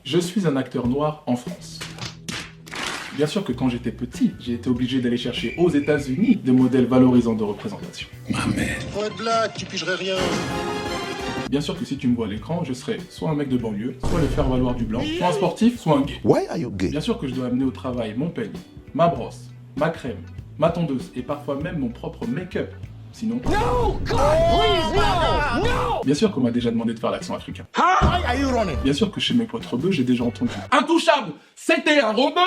Je suis un acteur noir en France. Bien sûr que quand j'étais petit, j'ai été obligé d'aller chercher aux États-Unis des modèles valorisants de représentation. Au-delà, tu pigerais rien. Bien sûr que si tu me vois à l'écran, je serai soit un mec de banlieue, soit le faire-valoir du blanc, soit un sportif, soit un gay. Why are you gay? Bien sûr que je dois amener au travail mon peigne, ma brosse, ma crème, ma tondeuse et parfois même mon propre make-up. Sinon... No, God, please, no, no. Bien sûr qu'on m'a déjà demandé de faire l'accent africain. Why are you running? Bien sûr que chez mes potes rebeux, j'ai déjà entendu Intouchable, c'était un rebeu.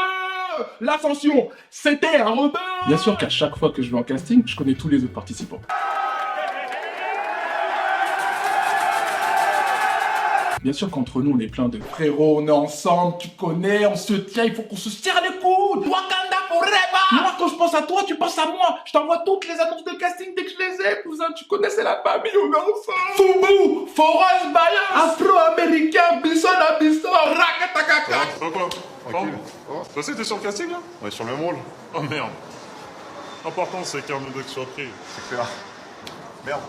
L'ascension, c'était un rebeu. Bien sûr qu'à chaque fois que je vais en casting, je connais tous les autres participants. Bien sûr qu'entre nous, on est plein de frérot, on est ensemble, tu connais, on se tient, il faut qu'on se serre les coudes. Wakanda forever. Moi, quand je pense à toi, tu penses à moi. Je t'envoie toutes les annonces de casting dès que je les ai, cousin. Tu connais, c'est la famille, on est ensemble. Fubu, Forest Bayer, Afro-Américain, Bisson à Bisson, Rakatakaka. Quoi? Tranquille. Toi aussi, t'es sur le casting, là? Ouais, sur le même rôle. Oh merde. L'important, c'est qu'un de deux soit pris. C'est clair. Merde.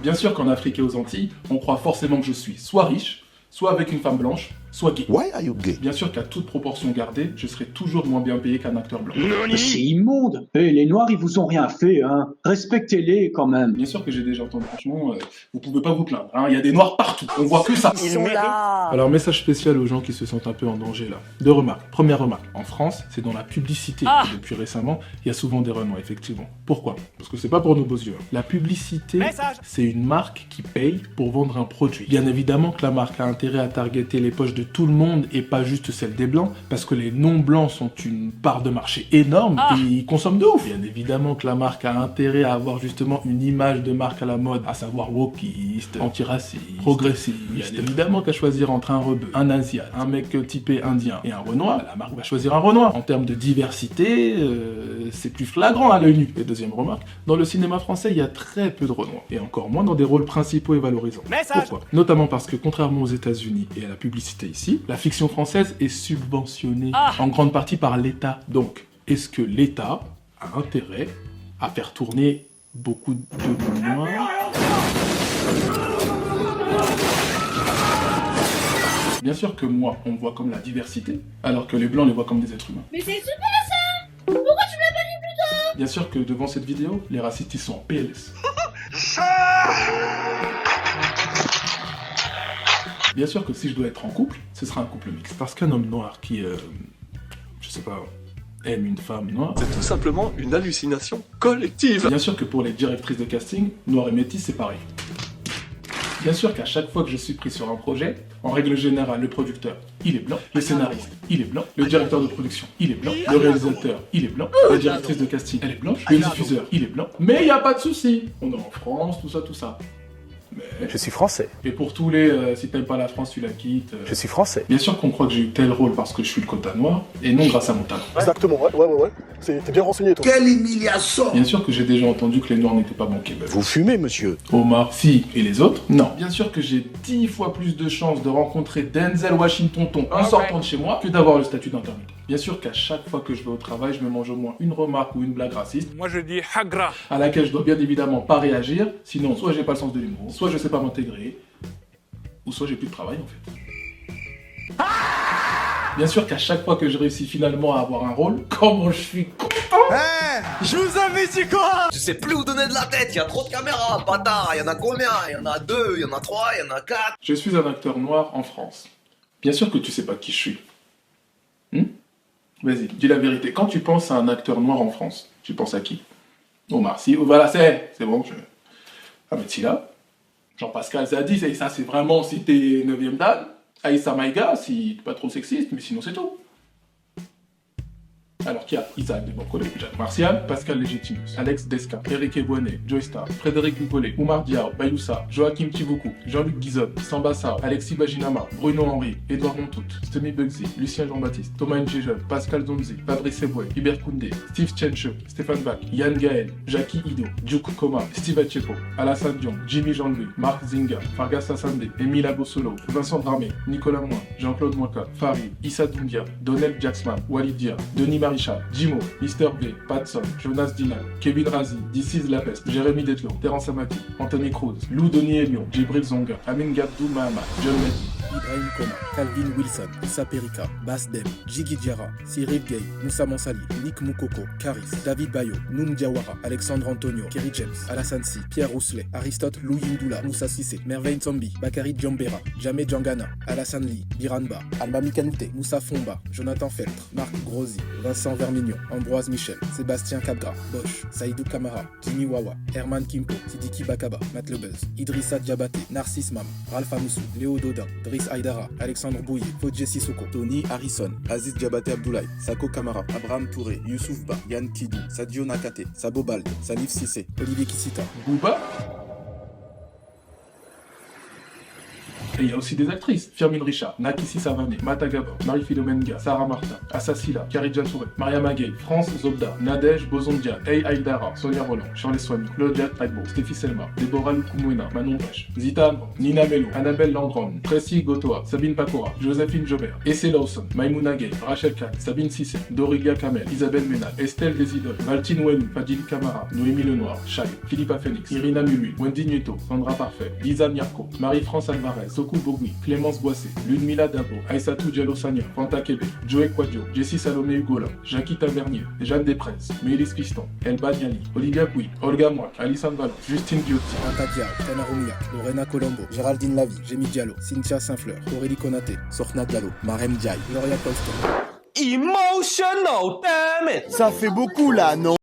Bien sûr qu'en Afrique et aux Antilles, on croit forcément que je suis soit riche, soit avec une femme blanche, soit gay. Why are you gay? Bien sûr qu'à toute proportion gardée, je serai toujours moins bien payé qu'un acteur blanc. C'est immonde. Eh, les Noirs, ils vous ont rien fait, hein. Respectez-les quand même. Bien sûr que j'ai déjà entendu, franchement, vous pouvez pas vous plaindre, hein. Il y a des noirs partout, on voit que ça. Ils sont là. Alors, message spécial aux gens qui se sentent un peu en danger là. Deux remarques. Première remarque, en France, c'est dans la publicité. Et depuis récemment, il y a souvent des renois, effectivement. Pourquoi? Parce que c'est pas pour nos beaux yeux. La publicité, c'est une marque qui paye pour vendre un produit. Bien évidemment que la marque a intérêt à targeter les poches de tout le monde et pas juste celles des blancs, parce que les non-blancs sont une part de marché énorme et ils consomment de ouf. Bien évidemment que la marque a intérêt à avoir justement une image de marque à la mode, à savoir wokiste, antiraciste, progressiste. Bien évidemment qu'à choisir entre un rebeu, un asiat, un mec typé indien et un renois, la marque va choisir un renois. En termes de diversité, c'est plus flagrant à l'œil nu. Et deuxième remarque, dans le cinéma français, il y a très peu de renois, et encore moins dans des rôles principaux et valorisants. Pourquoi? Notamment parce que contrairement aux États-Unis et à la publicité ici, la fiction française est subventionnée en grande partie par l'État. Donc, est-ce que l'État a intérêt à faire tourner beaucoup de noirs? Bien sûr que moi, on me voit comme la diversité, alors que les blancs les voient comme des êtres humains. Mais c'est super ça! Pourquoi tu me l'as pas dit plus tôt? Bien sûr que devant cette vidéo, les racistes ils sont en PLS. Bien sûr que si je dois être en couple, ce sera un couple mixte. Parce qu'un homme noir qui, je sais pas, aime une femme noire... C'est tout simplement une hallucination collective. Bien sûr que pour les directrices de casting, noir et métis c'est pareil. Bien sûr qu'à chaque fois que je suis pris sur un projet, en règle générale, le producteur, il est blanc, le scénariste, il est blanc, le directeur de production, il est blanc, le réalisateur, il est blanc, la directrice de casting, elle est blanche, le diffuseur, il est blanc. Mais il n'y a pas de souci, on est en France, tout ça, tout ça. Mais... Je suis français. Et pour tous les si t'aimes pas la France, tu la quittes. Je suis français. Bien sûr qu'on croit que j'ai eu tel rôle parce que je suis le quota noir, et non grâce à mon talent. Exactement, ouais. T'es bien renseigné, toi. Quelle humiliation! Bien sûr que j'ai déjà entendu que les noirs n'étaient pas banqués. Vous fumez, monsieur? Omar, si, et les autres? Non. Bien sûr que j'ai 10 fois plus de chances de rencontrer Denzel Washington en sortant de chez moi que d'avoir le statut d'intermittent. Bien sûr qu'à chaque fois que je vais au travail, je me mange au moins une remarque ou une blague raciste. Moi je dis hagra. À laquelle je dois bien évidemment pas réagir, sinon soit j'ai pas le sens de l'humour, soit je sais pas m'intégrer, ou soit j'ai plus de travail en fait. Bien sûr qu'à chaque fois que je réussis finalement à avoir un rôle, comment je suis content! Je vous avais dit quoi? Je sais plus où donner de la tête, il y a trop de caméras, bâtard, il y en a combien? Il y en a 2, il y en a 3, il y en a 4. Je suis un acteur noir en France. Bien sûr que tu sais pas qui je suis. Vas-y, dis la vérité. Quand tu penses à un acteur noir en France, tu penses à qui? Omar Sy, voilà, c'est bon, Ahmed Silla, Jean-Pascal Zadi, ça c'est vraiment si t'es 9ème dan. Aïssa Maïga, si t'es pas trop sexiste, mais sinon c'est tout. Alors qu'il y a Isaac Deborcolé, Jacques Martial, Pascal Légitimus, Alex Desca, Eric Ebouane, Joy Star, Frédéric Lucolé, Oumar Diao, Bayoussa, Joachim Kivuku, Jean-Luc Guizot, Samba Sao, Alexis Bajinama, Bruno Henry, Edouard Montout, Stemi Bugsy, Lucien Jean-Baptiste, Thomas Njejol, Pascal Donzi, Fabrice Eboué, Hubert Koundé, Steve Chencho, Stéphane Bach, Yann Gaël, Jackie Ido, Diouk Koma, Steve Achepo, Alassane Dion, Jimmy Jean-Louis, Marc Zinga, Fargas Sassandé, Émile Abossolo, Vincent Dramé, Nicolas Moin, Jean-Claude Moika, Farid, Issa Doumbia, Donald Jacksman, Walid Dia, Denis Marie Richard, Jimo, Mr. V, Patson, Jonas Dylan, Kevin Razi, This is La Peste, Jérémy Detlo, Terence Amati, Anthony Cruz, Lou Denis Elion, Djibril Zonga, Amin Gabdou Mahamat, John Mehdi, Ibrahim Koma, Calvin Wilson, Issa Perika, Bas Dem, Jiggy Diarra, Cyril Gay, Moussa Mansali, Nick Moukoko, Karis, David Bayo, Noum Diawara, Alexandre Antonio, Kerry James, Alassane Si, Pierre Rousselet, Aristote Lou Yindoula, Moussa Sissé, Merveille Nzombi, Bakary Djambera, Jamé Djangana, Alassane Lee, Biranba, Albami Kanouté, Moussa Fomba, Jonathan Feltre, Marc Grosy, Vincent Vermignon, Ambroise Michel, Sébastien Capgra, Bosch, Saïdou Kamara, Jimmy Wawa, Herman Kimpo, Sidiki Bakaba, Matt Lebez, Idrissa Diabaté, Narcisse Mam, Ralph Amoussou, Léo Dodin, Driss Aïdara, Alexandre Bouilly, Fodje Sissoko, Tony Harrison, Aziz Diabaté Abdoulaye, Sako Kamara, Abraham Touré, Youssouf Ba, Yann Kidou, Sadio Nakate, Sabo Balde, Salif Sissé, Olivier Kissita, Bouba. Et il y a aussi des actrices. Firmin Richard, Nakissi Savané, Mata Gabor, Marie-Philomène Ga, Sarah Martin, Assassila, Karidja Touré, Maria Maguey, France Zobda, Nadège Bozondian, Hey Aïdara, Sonia Roland, Charles Soigny, Claudia Taibo, Stéphie Selma, Déborah Lukumwena, Manon Vache, Zita Ambrose, Nina Mello, Annabelle Landron, Tracy Gotoa, Sabine Pacora, Joséphine Jobert, Essé Lawson, Maïmouna Gay, Rachel Kahn, Sabine Sissé, Dorilia Kamel, Isabelle Ménal, Estelle Desidol, Valtine Ouelou, Fadili Camara, Noémie Lenoir, Chai, Philippa Phoenix, Irina Mului, Wendy Nieto, Sandra Parfait, Lisa Miarco, Marie-France Alvarez, Sokou Bogui, Clémence Boissé, Ludmila Dabo, Aïssatou Diallo Sagna, Fanta Kébé, Joe Quadio, Jessie Salomé Hugola, Jackie Tavernier, Jeanne Desprez, Mélis Piston, Elba Diali, Olivia Gouy, Olga Moak, Alissane Vallon, Justine Diotti, Anta Diao, Tana Roumiak, Lorena Colombo, Géraldine Lavie, Jémy Diallo, Cynthia Saint-Fleur, Aurélie Konaté, Sorna Diallo, Marem Diaye, Gloria Colston. Emotional, damn it! Ça fait beaucoup là, non?